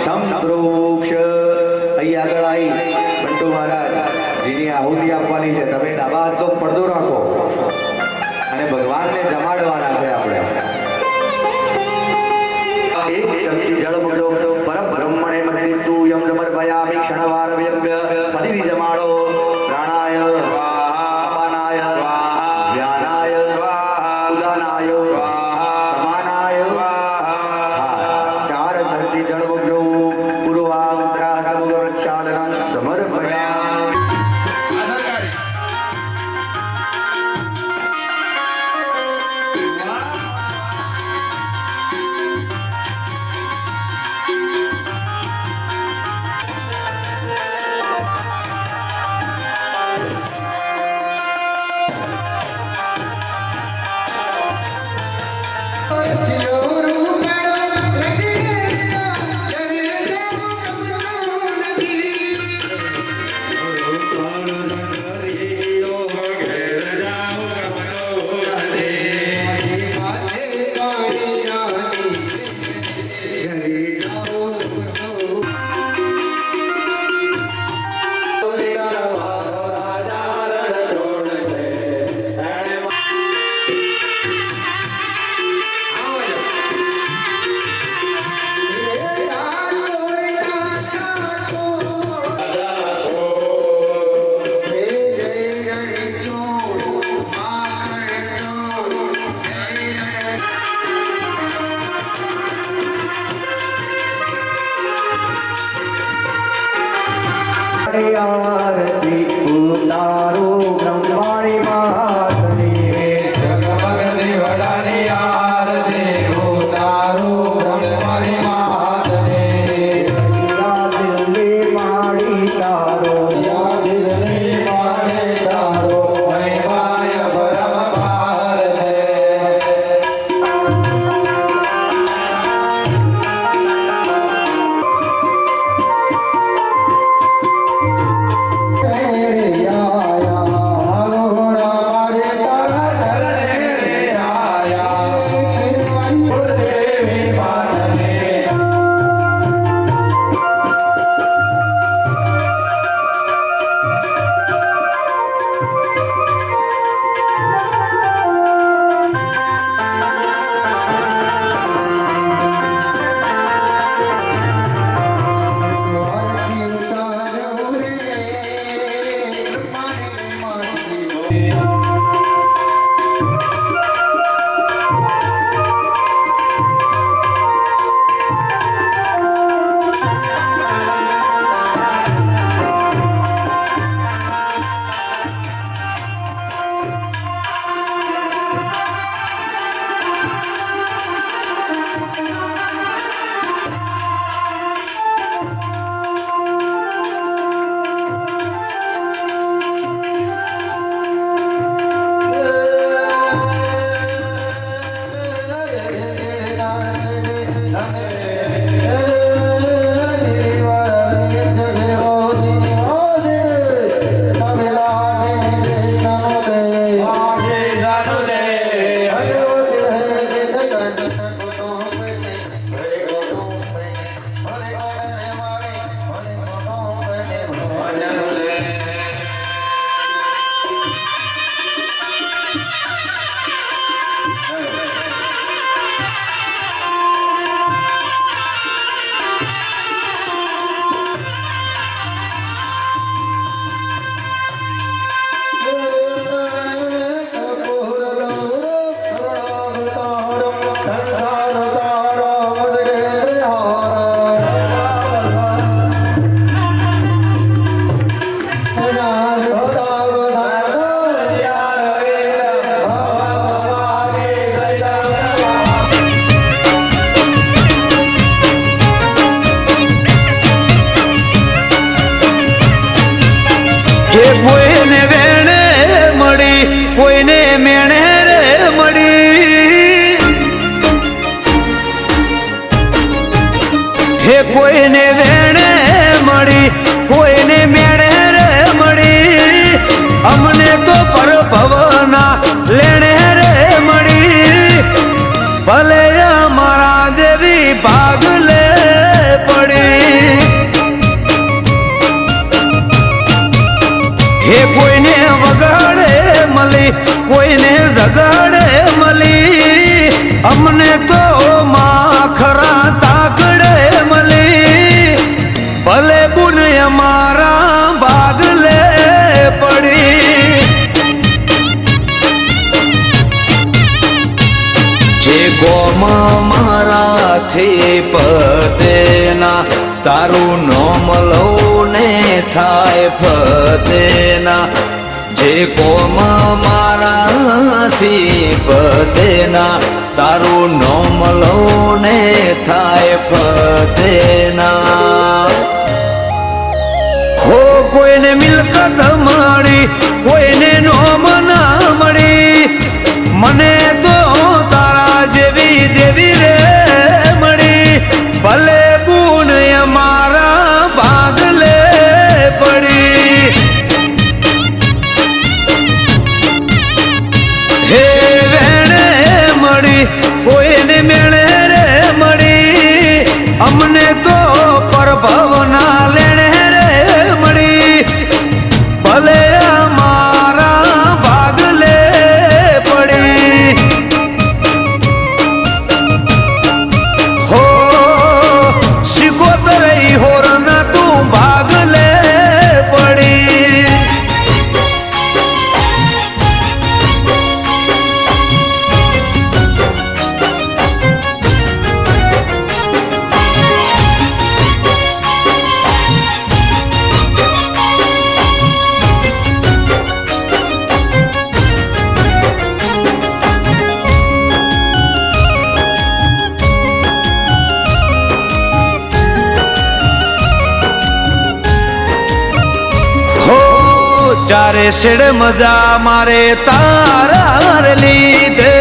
સંપ્રોક્ષ અહીંયા આગળ આવી બંટુ મહારાજ જેની આહુતિ આપવાની છે તમે ડાબા હાથનો પડદો રાખો અને ભગવાનને જમાડવાના છે આપણે એક ચમચી જળ મૂકો પરમ બ્રહ્મણે મંદિર તું યમ સમર્પયામિ ક્ષણવાર વ્યંગ્ય ફરીથી જમાડો પ્રાણાય અપાનાય વ્યાનાય ઉદાનાય સમાનાય ચાર ચમચી જળ મૂકો પૂર્વાંતરાહમ વૃક્ષાલનમ સમર્પયામિ आरती उतारो ब्रह्माणी महात्मे जगमग देवडानी आरती उतारो ब्रह्माणी महात्मे या दिल्ली माड़ी तारो या दिल्ली माड़ी तारो महिमाय परम भारते કોઈને વેણે મળી કોઈને મેણે રે મળી હે કોઈને વેણે મળી કોઈને મેણે રે મળી અમને તો પર ભવના લેણે રે મળી ભલે અમારા દેવી ભાગ લે પડી. હે કોઈને વગાડે મળી, કોઈને જગાડે મળી, અમને તો માખરા તાકડે મળી. ભલે ગુણ અમારા ભાગલે પડી. જે ગોમ મારાથી પતેના, તારું નોમ લઉં ને થાય ફતેના. જે કોમ મારાથી પતેના, તારું નોમ લઉં ને થાય ફતેના. હો કોઈને મિલકત મળી, કોઈને નોમ ના મળી, મને તો તારા જેવી દેવી રે મળી. ભલે ગુણ અમારા ભાગલે પડી. હે વેણે મળી, કોઈને મેળે રે મળી, અમને તો પરભવના લેણે રે મળી. ભલે અમારા ભાગલે પડી. હો શિકોતરઈ હોરના તું ભાગલે પડી. ચારે શેડ મજા મારે તારા લીધે,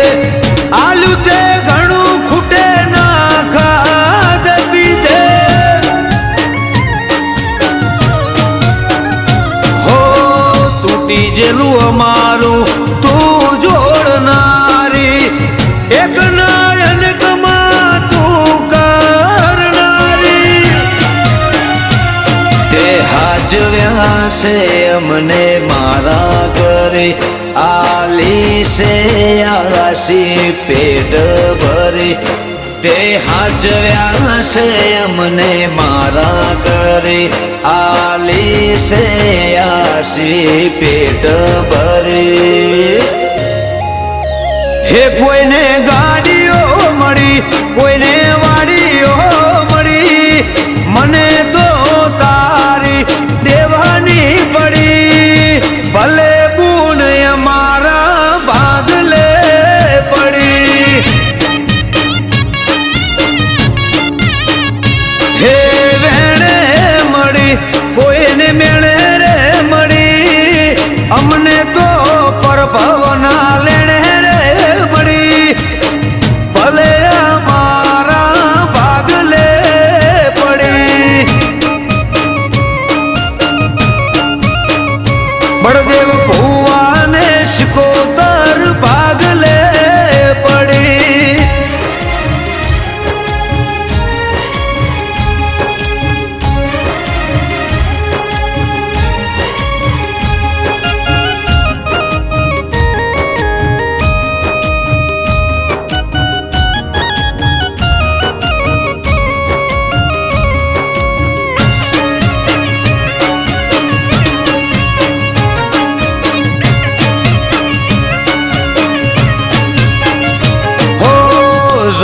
આલુ તે ઘણું ખૂટે ના ખાધ પીધે. હો તૂટી જેલું અમારું તું જોડનારી, એક નાયનકમાં તું કરનારી. તે હાજવ્યા છે અમને મારા ઘરે, આલી છે આસી પેટ ભરી. તે હાજવ્યા છે અમને મારા ઘરે, આલી છે આસી પેટ ભરી. હે કોઈને ગાડીઓ મળી, કોઈને વાડીઓ મળી, મને તો તારી દેવાની પડી. ભલે ગુણ અમારા ભાગલે પડી. હે વેણે મળી, કોઈને મેળે રે મળી, અમને તો પરભવના લેણે રે મળી. ભલે અમારા ભાગલે પડી. બળદેવ ભુવાને શિકોતર ભાગલે પડી.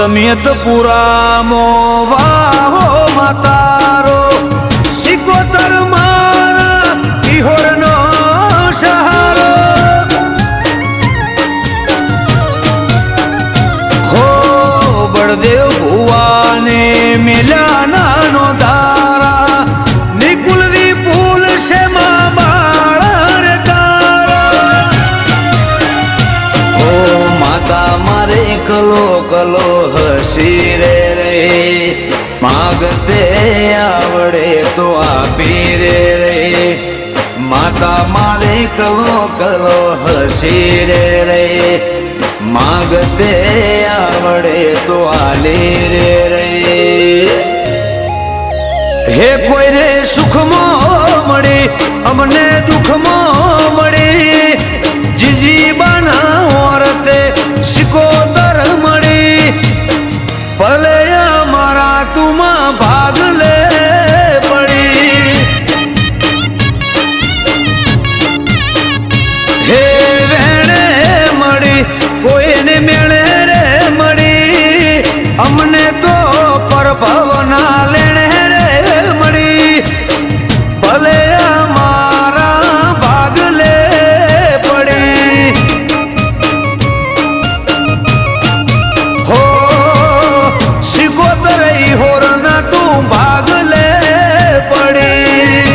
જમિયતપુરા મોવાહો માતારો, શિકોતર મારા કિહોરનો સહારો. હો બળદેવ ભુવાને મેલ્યા નાનો તારા, નિકુલ વિપુલ શેમા બાળ રે તારા. હો માતા મારે કલો કલો હસી રે રે, માગતે આવડે તો આપી રે રે. માતા મારે કલો કલો હસી રે રે, માગતે આવડે તો આલી રે રે. હે કોઈ રે સુખમાં મળી અમને દુઃખમાં મળી જીજી બાના ઓરતે સિકોતર મળી ભલે અમારા તુમાં ભાગ લે પડી હે વેણે મળી કોઈને મેળે રે મળી અમને તો પરભવના લેણે ભલે અમારા ભાગ લે પડી હો સિકોતર હોરના તું ભાગ લે પડી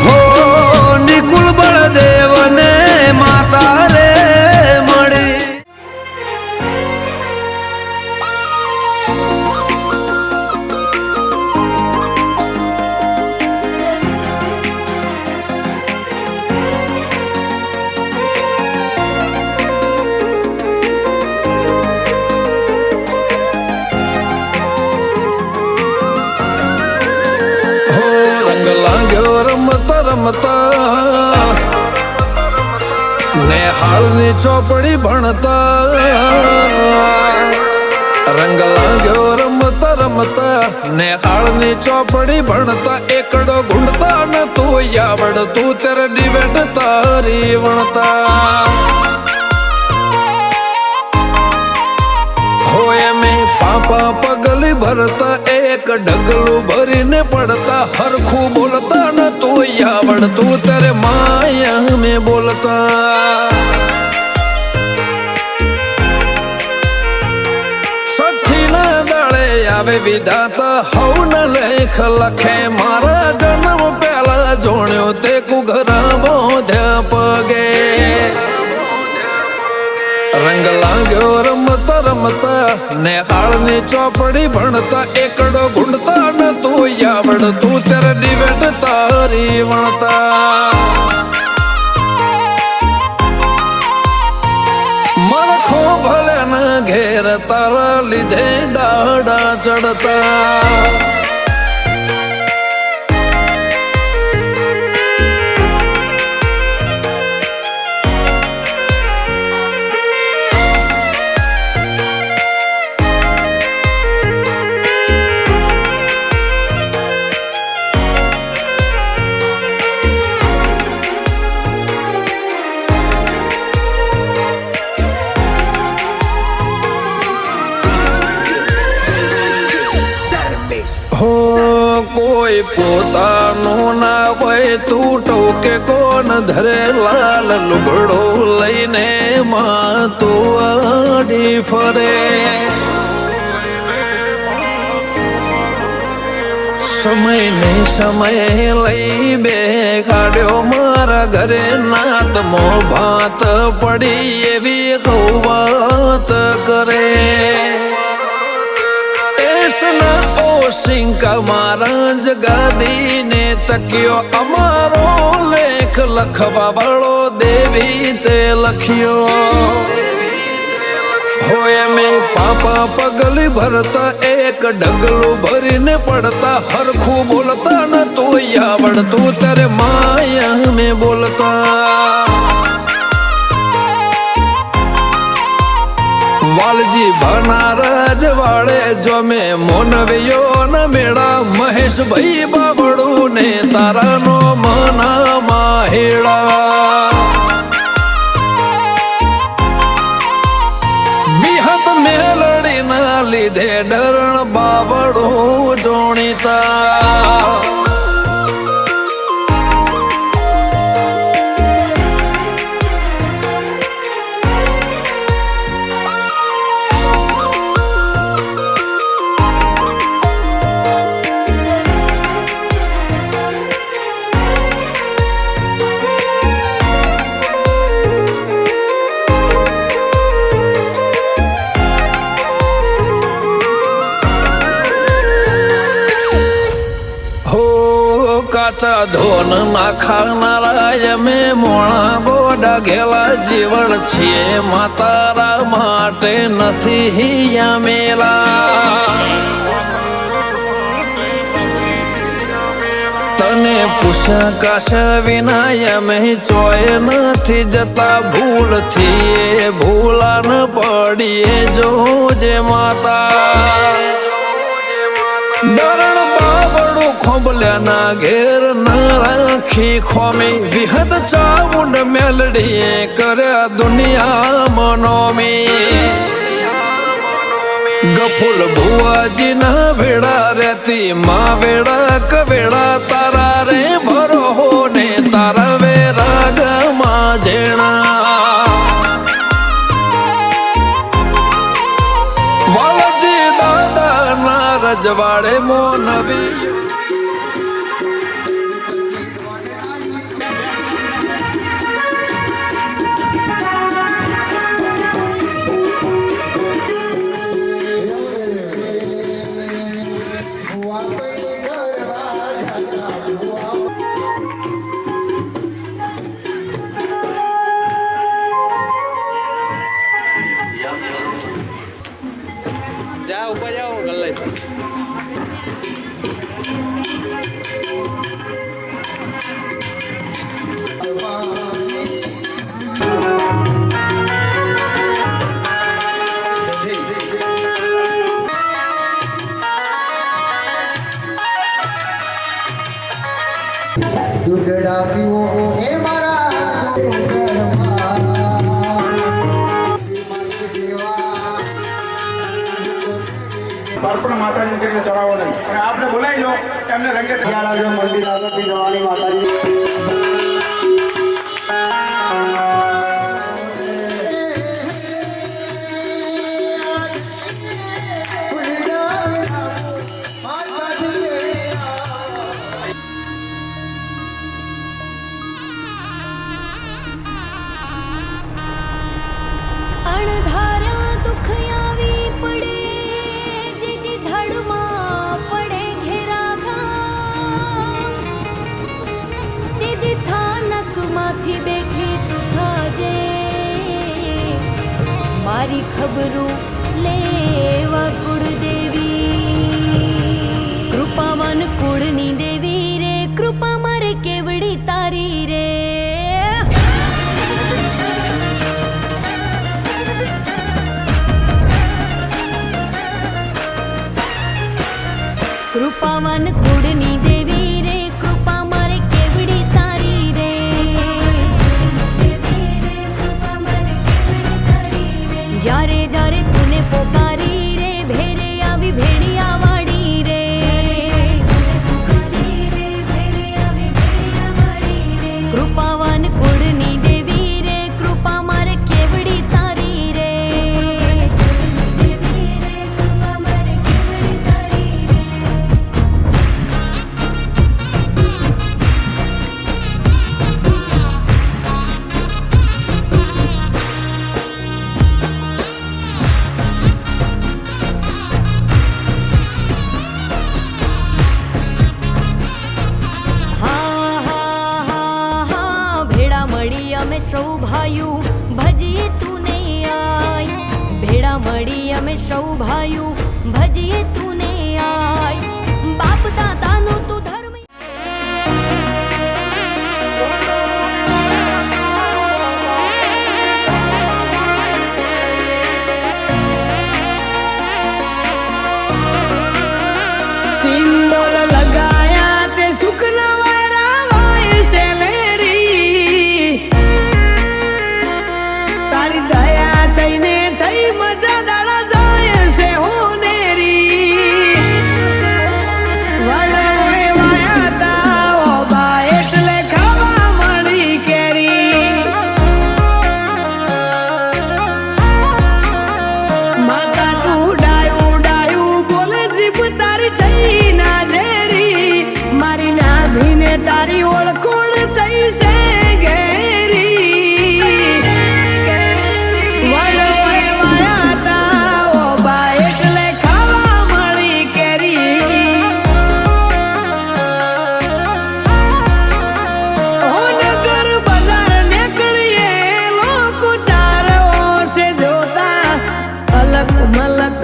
હો નિકુલ બળદેવને માતા રે મળી રમતા ને હાલની ચોપડી ભણતા રંગ લાગ્યો રમતા રમતા ને હાલની ચોપડી ભણતા એકડો ગુંડતા ન તું આવડતું ત્યારે ડિવેટ તારી વણતા હોય મેં પાપા પગલી ભરતા એક ડગલું ભરીને પડતા હરખું બોલતા ન તું આવડતું ત્યારે માયા મેં બોલતા સઠ્ઠી ના દાળે આવે વિધાતા હવન લેખ લખે મારા જન્મ પહેલા જોણ્યો તે કુઘરા બોધ્યા પગે રંગ લાગ્યો રમતા રમતા ને હાળની ચોપડી ભણતા એકડો ગુંડતા ન તું આવડતું ત્યારે ડિવેટ તારી વણતા મરખો ભલે ના ઘેર તારા લીધે દાડા ચડતા કોઈ પોતાનું ના હોય તું ટોકે કોણ ધરે લાલ લુગડો લઈને માં તું આડી ફરે સમય ને સમય લઈ બે કાઢ્યો મારા ઘરે નાતમો ભાત પડી એવી વાત કરે સિંકા મારા જગાદી ને તક્યો અમારો લેખ લખવા વાળો દેવી તે લખ્યો હોય મેં પાપા પગલી ભરતા એક ડગલું ભરીને પડતા હરખું બોલતા ન તું આવડતું ત્યારે માયા મેં બોલતા વાલજી બનારજ વાળે જો મેં મોનવ્યો ન મેળા મહેશ ભાઈ બાબડું ને તારાનો મના માહેડા વિહત મેલડી ના લીધે ડરણ બાબડું જોણીતા હો કાચા ધોન ના ખાનારા અમે મોણા ગોડા ઘેલા જીવન છીએ માતારા માટે નથી હિયા મેલા તને પૂછ્યા કાશા વિના અમે ચોય નથી જતા ભૂલથી ભૂલા ન પડીએ જોજે માતા દરણ બાવડું ખોબલ્યાના ઘેર ના રાખી ખોમી વિહદ ચાવુંડ મેલડીએ કર્યા દુનિયા મનોમી ગફુલ ભુવાજી ના વેડા રહેતી માં વેડા કવેડા તારા રે ભરો ને તારા વેરાગમાં જેણા વાલજી દાદા ના રજવાડે મોનવી જાઓ ઉપર જાઓ ગલ્લે દૂધડા પીવો એ મારા બાળપણ માતાજી કરીને ચડાવો નહીં અને આપણે બોલાવી લો એમને રંગે મંદિર આગળથી જવાની માતાજી અણધાર્યા દુઃખ આવી પડે જેથી ધડમાં પડે ઘેરા ઘા તેથી થાનકમાંથી બેઠી તું થાજે મારી ખબરું લેવા કુળદેવી કૃપાવાન કુળની દેવી રે કૃપા મારે કેવડી તારી રે કૃપાવાન કુળની દેવી રે કૃપા મારે કેવડી તારી રે જ્યારે જ્યારે તુને પોકારી રે ભેરે આવી ભેડિયા વાડી રે કૃપાવાન કુળની દેવી રે કૃપા મારે કેવડી તારી રે અમે સૌ ભાઈઓ ભજીએ તું નહીં આય ભેળા મળી અમે સૌ ભાઈઓ ભજીએ તું નહીં આય બાપ દાદાનું તું ધર્મ સિંબોલ લગાયા તે સુખના વાયરા વાય સેલેરી તારી દયા થઈને થઈ મજા દાડા જાય છે હોનેરી વડોય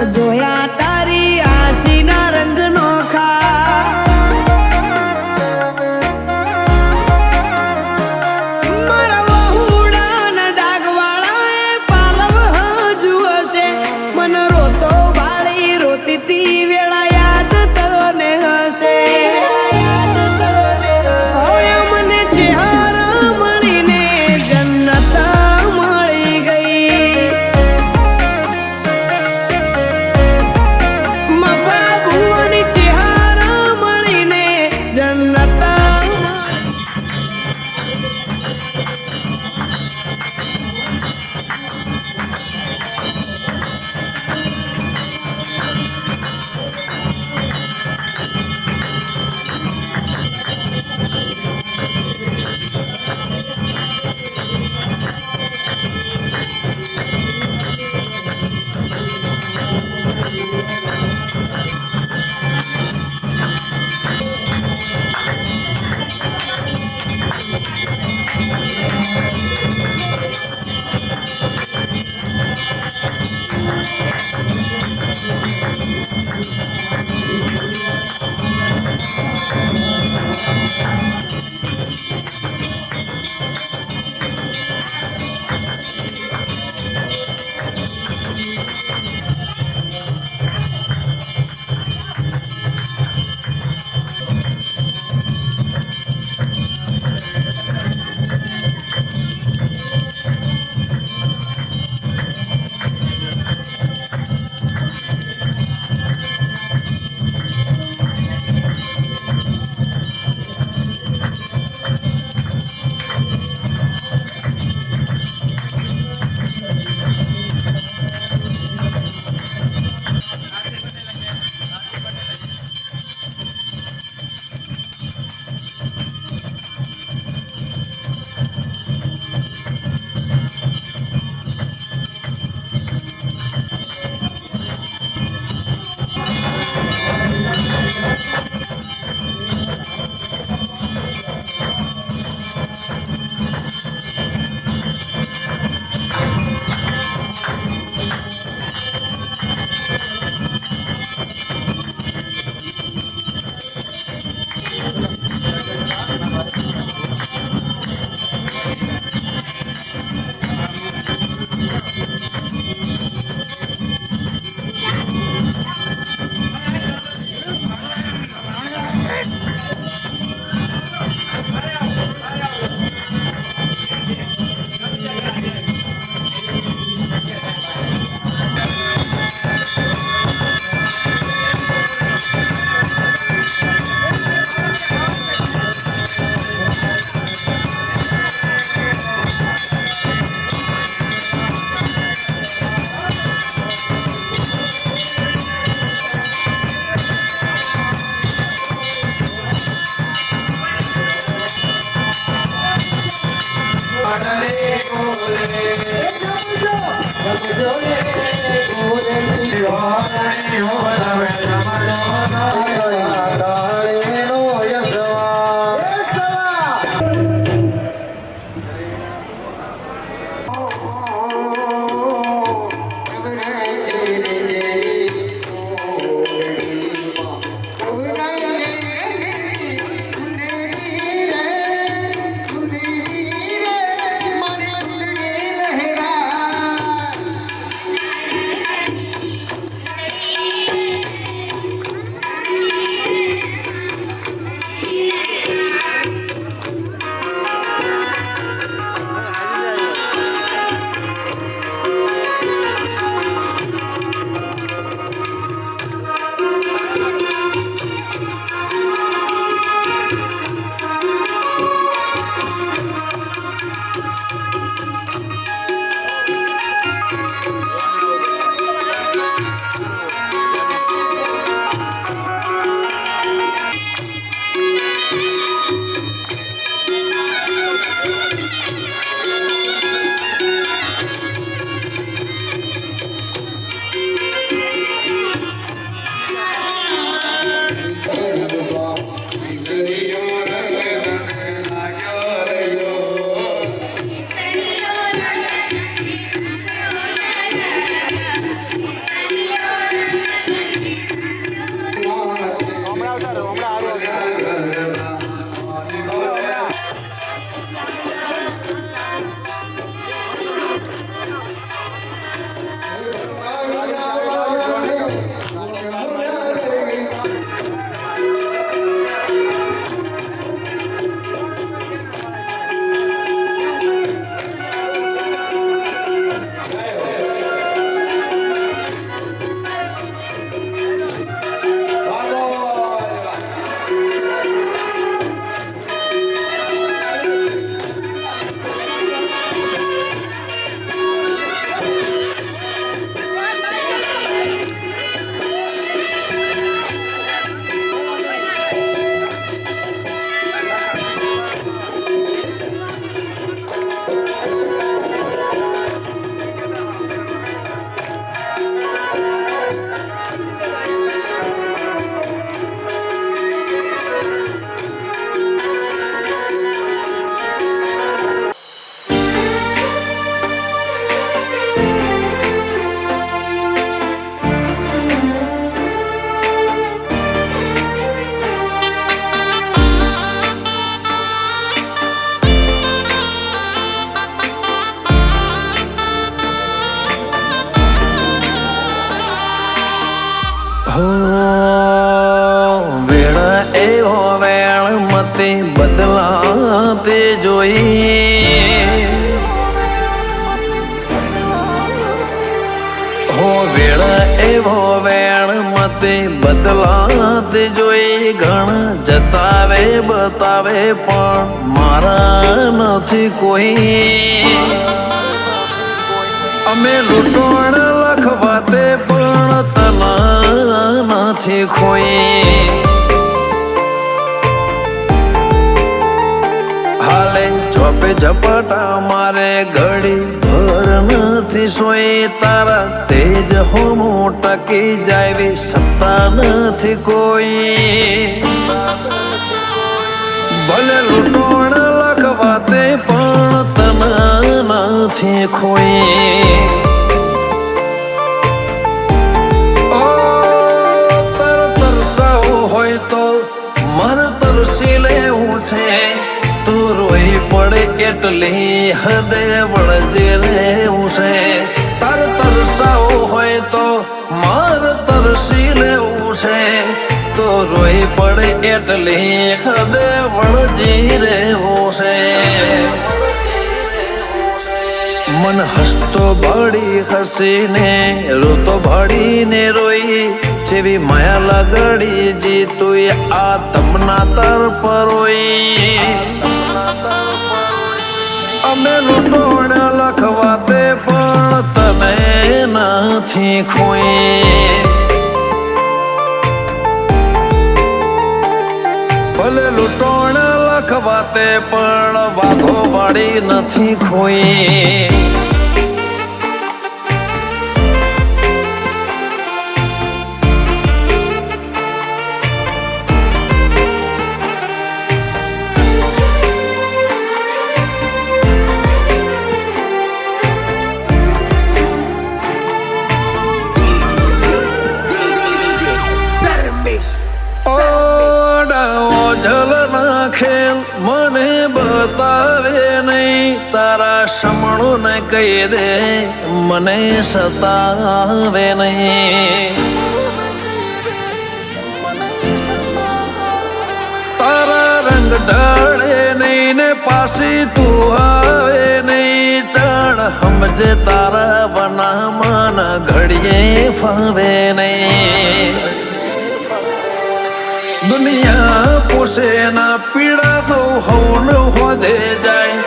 જોયા તારી આશીના રંગ નોખા મારા વહુડાના ડાગવાળાએ પાલવ હજુ હશે મન રોતો વાળી રોતી તી વેળા યાદ તને હશે હવે મને ચહેરા મળીને જન્નત મળી ગઈ મા ભુવની ચહેરા મળીને જન્નત હો વેળા એવો વેળ મતે બદલાતે જોઈ હો વેળા એવો વેળ મતે બદલાતે જોઈ ઘણ જતાવે બતાવે પણ મારા નથી કોઈ અમે લૂંટણ લખવાતે પણ તના નથી ખોઈ હાલે ચોપે ઝપટા મારે ઘડી ભર નથી સોઈ તારા તેજ હોમો ટકી જાયવી સત્તા નથી કોઈ ભલે લૂંટણ લખવાતે પણ તના નથી ખોઈ હોય તો મન તરસી લેવું છે તું રોઈ પડે એટલી હદે વળજે રહેવું છે તાર તરસાવો હોય તો માર તરસી લેવું છે તો રોઈ પડે એટલી હદે વળજી રહેવું છે મન હસતો ભાડી હસીને રોતો ભાડીને રોઈ જેવી માયા લગડી જીતું આ તમના તર પરોઈ અમે લૂંટણ લખવાતે પણ તને નથી ખોઈ ભલે લૂંટણ લખવાતે પણ વાઘો વાળી નથી ખોઈ જલ નાખેલ મને બતાવે નહીં તારા સમણું ને કહી દે મને સતાવે નહીં તારા રંગ ઢળે નહીં ને પાછી તું આવે નહીં ચાણ સમજે તારા વનામાં ઘડીએ ફાવે નહીં દુનિયા પોસે ના પીડા તો હવન હોદે જાય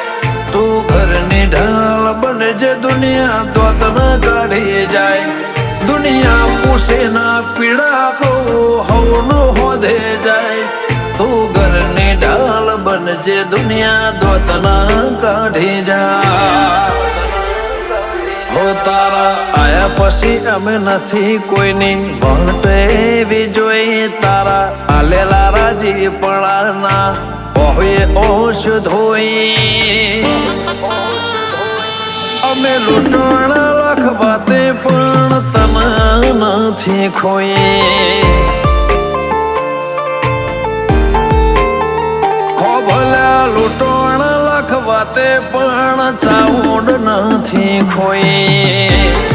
તું ઘરની ઢાલ બનજે દુનિયા દોત ના કાઢી જાય દુનિયા પોસે ના પીડા તો હવન હોદે જાય તું ઘરની ઢાલ બનજે દુનિયા દોત ના કાઢી જાય હો તારા આયા પછી અમે નથી કોઈની વંટે એવી જોઈ તારા આલેલા રાજી પણાના ઓહે ઓશ ધોઈ અમે લૂંટણ લખવાતે પણ તને નથી ખોઈ ખોભલા લૂંટણ લખવાતે પણ ચાઉંડ નથી ખોઈ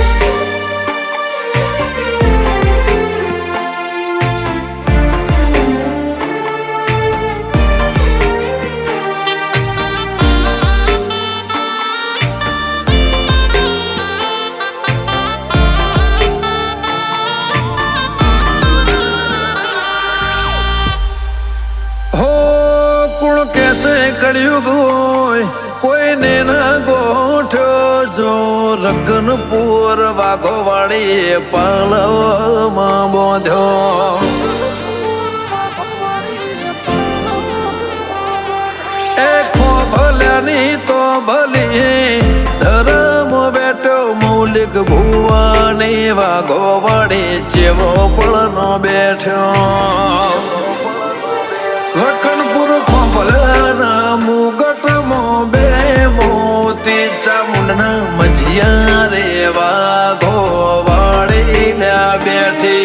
કળિયુગ હોય કોઈને ના ગોઠ્યો જો રગનપુર વાઘો વાળી પાલવમાં બોધ્યો એ ખોભલ્યાની તો ભલી ધર્મ બેઠો મૌલિક ભુવાની વાઘો વાળી ચેવો પળનો બેઠ્યો રકનપુર ખોભલાના મુગટમાં બે મોતી ચામુંડના મજિયા રે વાઘો વાળી બેઠી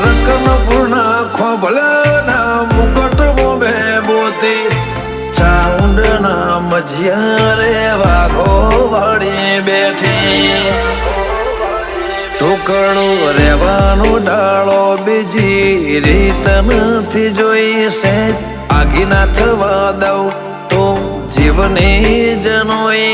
રકનપુરના ખોભલાના મુગટમાં બે મોતી ચામુંડના મજિયા રે વાઘો વાળી બેઠી ઢોક એકડું રહેવાનો ડાળો બીજી રીત નથી જોઈ સેજ આગી ના થવા દઉં તો જીવની જનોઈ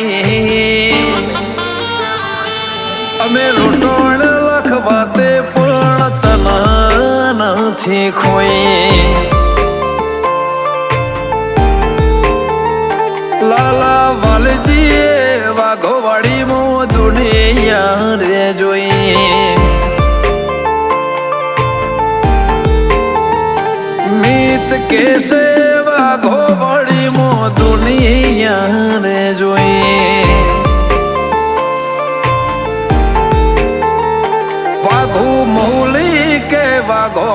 અમે લૂંટણ લખવા તે પણ તન નથી ખોઈ લાલા વાલજીએ વાઘોવાડી મો દુનિયા રે જોઈ મીત કેસે વાઘોવાડી મો દુનિયા રે જોઈ વાઘુ મૌલી કે વાઘો